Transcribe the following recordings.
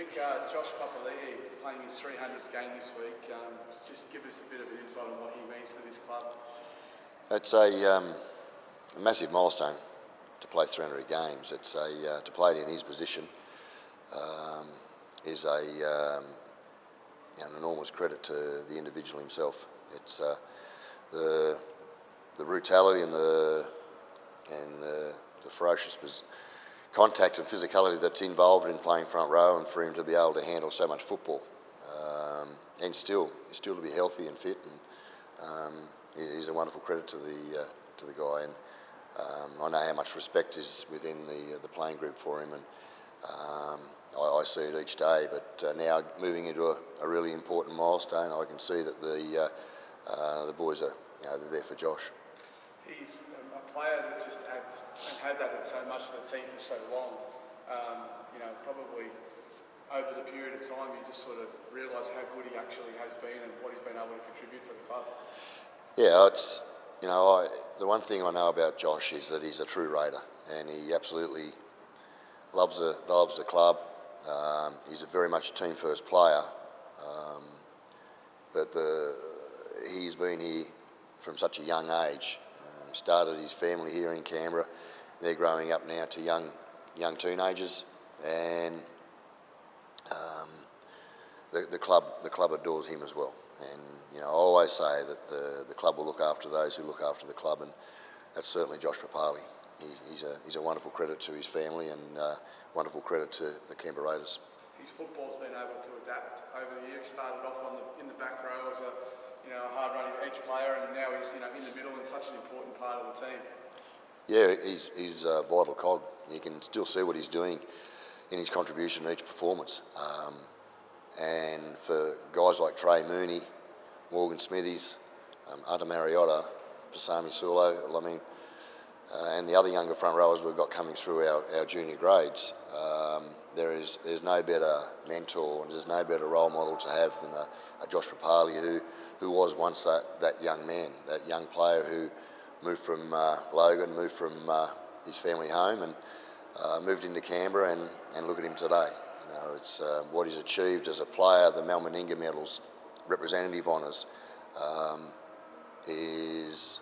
Mick, Josh Papalii playing his 300th game this week. Just give us a bit of an insight on what he means to this club. It's a massive milestone to play 300 games. It's to play it in his position is an enormous credit to the individual himself. It's the brutality and the ferocious contact and physicality that's involved in playing front row, and for him to be able to handle so much football and still to be healthy and fit, and is a wonderful credit to the guy. And I know how much respect is within the playing group for him, and I see it each day. But now moving into a really important milestone, I can see that the boys are they're there for Josh. He's a player that just adds and has added so much to the team for so long. Probably over the period of time, you just sort of realise how good he actually has been and what he's been able to contribute for the club. Yeah, it's the one thing I know about Josh is that he's a true Raider, and he absolutely loves the club. He's a very much a team first player, but he's been here from such a young age. Started his family here in Canberra. They're growing up now to young teenagers, and the club adores him as well. And I always say that the club will look after those who look after the club, and that's certainly Josh Papalii. He's a wonderful credit to his family, and wonderful credit to the Canberra Raiders. His football's been able to adapt over the years. Started off in the back row as a hard-running edge player, and now he's in the middle and such an important part of the team. Yeah, he's a vital cog. You can still see what he's doing in his contribution to each performance. And for guys like Trey Mooney, Morgan Smithies, Ada Mariotta, Pasami Sulo, and the other younger front rowers we've got coming through our junior grades, there's no better mentor and there's no better role model to have than a Josh Papalii who was once that young man, that young player who moved from Logan, moved from his family home, and moved into Canberra, and look at him today. It's what he's achieved as a player. The Mal Meninga medals, representative honours, is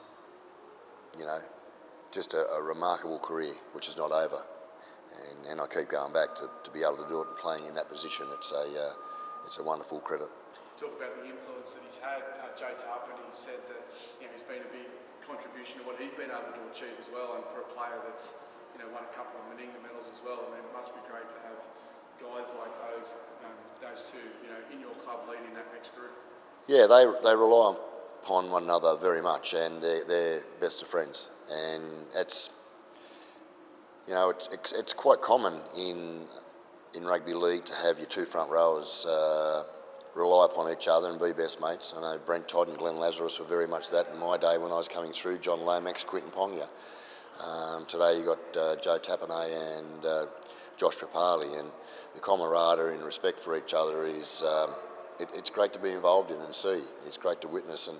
just a remarkable career, which is not over. And I keep going back to be able to do it and playing in that position. It's a wonderful credit. Talk about the influence that he's had. Joe Tapine said that he's been a big contribution to what he's been able to achieve as well. And for a player that's won a couple of Meninga medals as well, it must be great to have guys like those two in your club leading that next group. Yeah, they rely upon one another very much, and they're best of friends. And it's quite common in rugby league to have your two front rowers rely upon each other and be best mates. I know Brent Todd and Glenn Lazarus were very much that in my day when I was coming through. John Lomax, Quinton Ponga. Today you got Joe Tapine and Josh Papalii, and the camaraderie and respect for each other is it's great to be involved in and see. It's great to witness and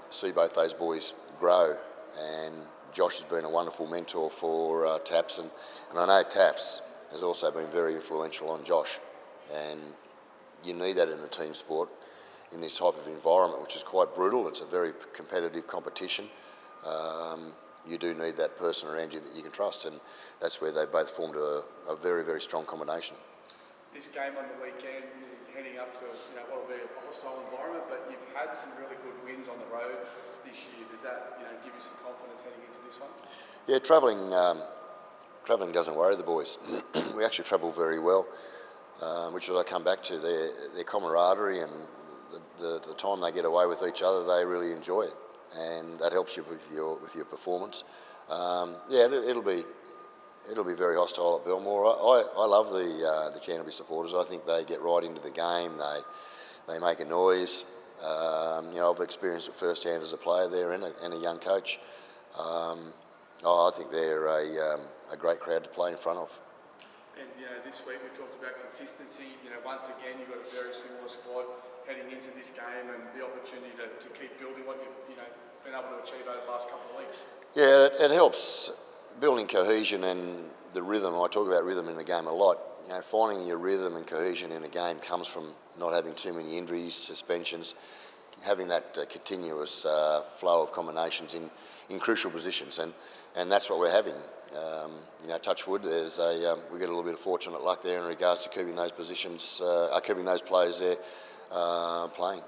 see both those boys grow. And Josh has been a wonderful mentor for Taps, and I know Taps has also been very influential on Josh. And you need that in a team sport, in this type of environment, which is quite brutal. It's a very competitive competition. You do need that person around you that you can trust, and that's where they both formed a very, very strong combination. This game on the weekend, heading up to what will be a hostile environment, but you've had some really good wins on the road this year. Does that give you some confidence heading into this one? Yeah, travelling doesn't worry the boys. We actually travel very well, which I come back to. Their camaraderie and the time they get away with each other, they really enjoy it, and that helps you with your performance. It'll be very hostile at Belmore. I love the Canterbury supporters. I think they get right into the game. They make a noise. I've experienced it firsthand as a player there and a young coach. I think they're a great crowd to play in front of. And this week we talked about consistency. Once again you've got a very similar squad heading into this game, and the opportunity to keep building what you've been able to achieve over the last couple of weeks. Yeah, it helps building cohesion and the rhythm. I talk about rhythm in the game a lot. finding your rhythm and cohesion in a game comes from not having too many injuries, suspensions, having that continuous flow of combinations in crucial positions, and that's what we're having. Touch wood, we get a little bit of fortunate luck there in regards to keeping those positions, keeping those players there playing.